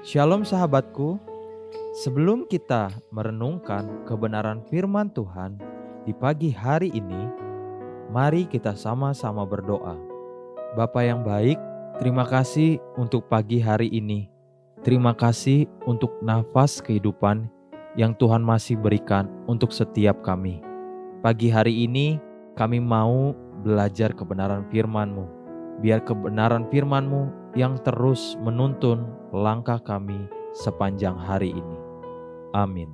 Shalom sahabatku, sebelum kita merenungkan kebenaran firman Tuhan di pagi hari ini, mari kita sama-sama berdoa. Bapa yang baik, terima kasih untuk pagi hari ini. Terima kasih untuk nafas kehidupan yang Tuhan masih berikan untuk setiap kami. Pagi hari ini kami mau belajar kebenaran firman-Mu. Biar kebenaran firman-Mu yang terus menuntun langkah kami sepanjang hari ini. Amin.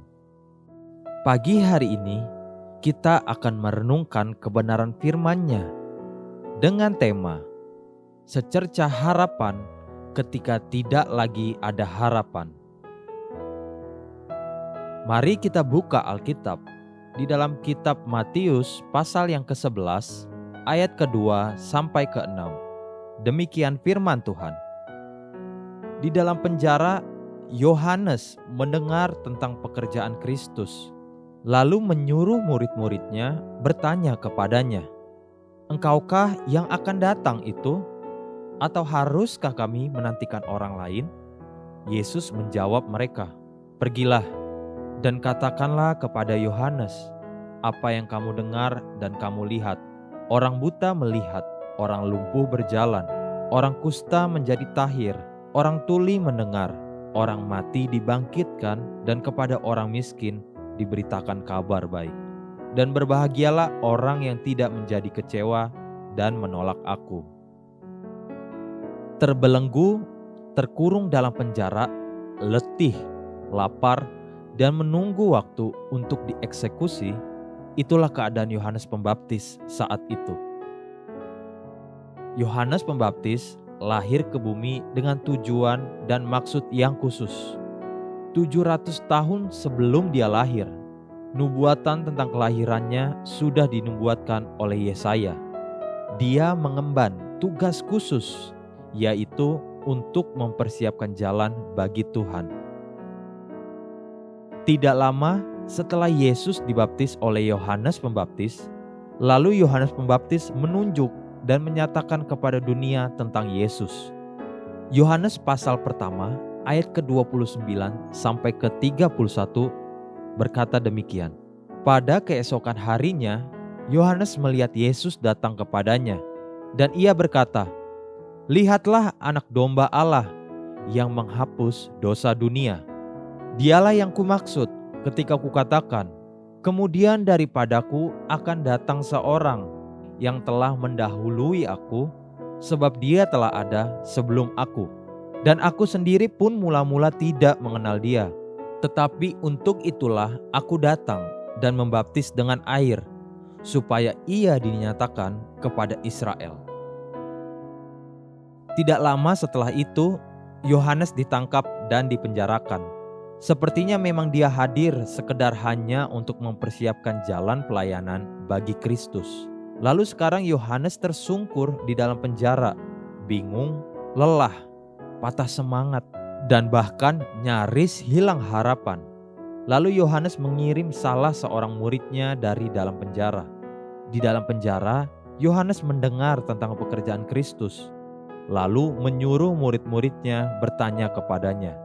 Pagi hari ini kita akan merenungkan kebenaran firman-Nya dengan tema Secerca Harapan Ketika Tidak Lagi Ada Harapan. Mari kita buka Alkitab di dalam kitab Matius pasal yang ke-11 ayat ke-2 sampai ke-6. Demikian firman Tuhan. Di dalam penjara, Yohanes mendengar tentang pekerjaan Kristus, lalu menyuruh murid-muridnya bertanya kepadanya, "Engkaukah yang akan datang itu? Atau haruskah kami menantikan orang lain?" Yesus menjawab mereka, "Pergilah dan katakanlah kepada Yohanes, apa yang kamu dengar dan kamu lihat. Orang buta melihat, orang lumpuh berjalan, orang kusta menjadi tahir, orang tuli mendengar, orang mati dibangkitkan, dan kepada orang miskin diberitakan kabar baik. Dan berbahagialah orang yang tidak menjadi kecewa dan menolak aku." Terbelenggu, terkurung dalam penjara, letih, lapar, dan menunggu waktu untuk dieksekusi, itulah keadaan Yohanes Pembaptis saat itu. Yohanes Pembaptis lahir ke bumi dengan tujuan dan maksud yang khusus. 700 tahun sebelum dia lahir, nubuatan tentang kelahirannya sudah dinubuatkan oleh Yesaya. Dia mengemban tugas khusus, yaitu untuk mempersiapkan jalan bagi Tuhan. Tidak lama setelah Yesus dibaptis oleh Yohanes Pembaptis, lalu Yohanes Pembaptis menunjuk dan menyatakan kepada dunia tentang Yesus. Yohanes pasal pertama ayat ke-29 sampai ke-31 berkata demikian. Pada keesokan harinya, Yohanes melihat Yesus datang kepadanya, dan ia berkata, "Lihatlah anak domba Allah yang menghapus dosa dunia. Dialah yang kumaksud ketika kukatakan, kemudian daripadaku akan datang seorang yang telah mendahului aku, sebab dia telah ada sebelum aku. Dan aku sendiri pun mula-mula tidak mengenal dia. Tetapi untuk itulah aku datang dan membaptis dengan air, supaya ia dinyatakan kepada Israel." Tidak lama setelah itu, Yohanes ditangkap dan dipenjarakan. Sepertinya memang dia hadir sekedar hanya untuk mempersiapkan jalan pelayanan bagi Kristus. Lalu sekarang Yohanes tersungkur di dalam penjara, bingung, lelah, patah semangat, dan bahkan nyaris hilang harapan. Lalu Yohanes mengirim salah seorang muridnya dari dalam penjara. Di dalam penjara, Yohanes mendengar tentang pekerjaan Kristus, lalu menyuruh murid-muridnya bertanya kepadanya,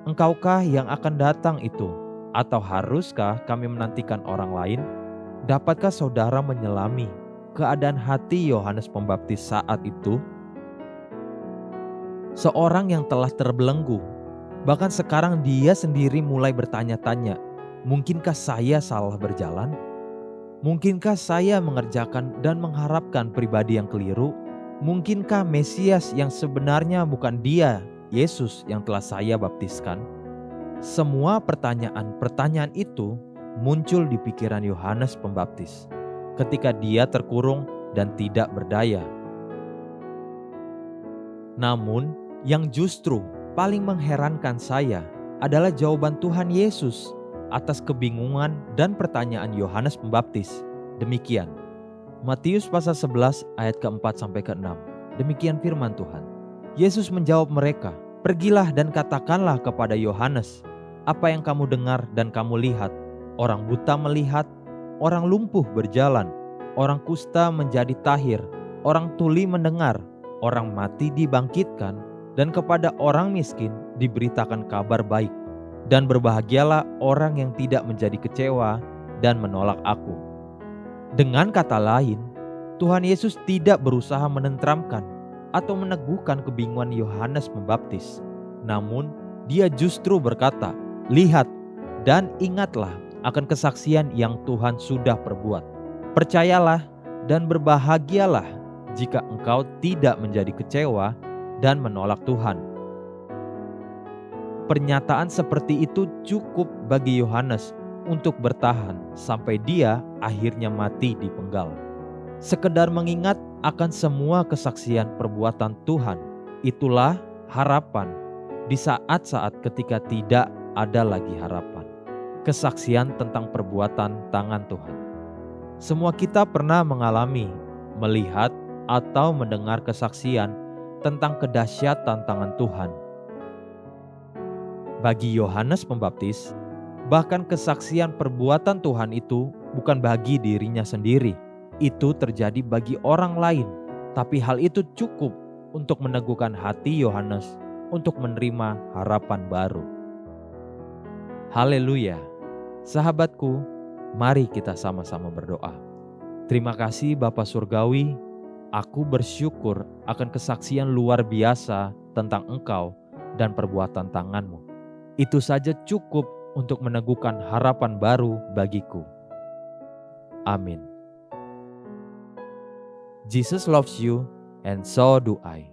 "Engkaukah yang akan datang itu? Atau haruskah kami menantikan orang lain?" Dapatkah saudara menyelami keadaan hati Yohanes Pembaptis saat itu? Seorang yang telah terbelenggu, bahkan sekarang dia sendiri mulai bertanya-tanya, mungkinkah saya salah berjalan? Mungkinkah saya mengerjakan dan mengharapkan pribadi yang keliru? Mungkinkah Mesias yang sebenarnya bukan dia, Yesus yang telah saya baptiskan? Semua pertanyaan-pertanyaan itu muncul di pikiran Yohanes Pembaptis ketika dia terkurung dan tidak berdaya. Namun, yang justru paling mengherankan saya adalah jawaban Tuhan Yesus atas kebingungan dan pertanyaan Yohanes Pembaptis. Demikian, Matius pasal 11 ayat ke-4 sampai ke-6. Demikian firman Tuhan. Yesus menjawab mereka, "Pergilah dan katakanlah kepada Yohanes, apa yang kamu dengar dan kamu lihat. Orang buta melihat, orang lumpuh berjalan, orang kusta menjadi tahir, orang tuli mendengar, orang mati dibangkitkan, dan kepada orang miskin diberitakan kabar baik. Dan berbahagialah orang yang tidak menjadi kecewa dan menolak aku. Dengan kata lain, Tuhan Yesus tidak berusaha menenteramkan atau meneguhkan kebingungan Yohanes Pembaptis. Namun, dia justru berkata, "Lihat dan ingatlah akan kesaksian yang Tuhan sudah perbuat. Percayalah dan berbahagialah jika engkau tidak menjadi kecewa dan menolak Tuhan." Pernyataan seperti itu cukup bagi Yohanes untuk bertahan sampai dia akhirnya mati di penggal. Sekedar mengingat akan semua kesaksian perbuatan Tuhan, itulah harapan di saat-saat ketika tidak ada lagi harapan. Kesaksian tentang perbuatan tangan Tuhan. Semua kita pernah mengalami, melihat, atau mendengar kesaksian tentang kedahsyatan tangan Tuhan. Bagi Yohanes Pembaptis, bahkan kesaksian perbuatan Tuhan itu bukan bagi dirinya sendiri. Itu terjadi bagi orang lain, tapi hal itu cukup untuk meneguhkan hati Yohanes untuk menerima harapan baru. Haleluya! Sahabatku, mari kita sama-sama berdoa. Terima kasih Bapa Surgawi, aku bersyukur akan kesaksian luar biasa tentang Engkau dan perbuatan tangan-Mu. Itu saja cukup untuk meneguhkan harapan baru bagiku. Amin. Jesus loves you and so do I.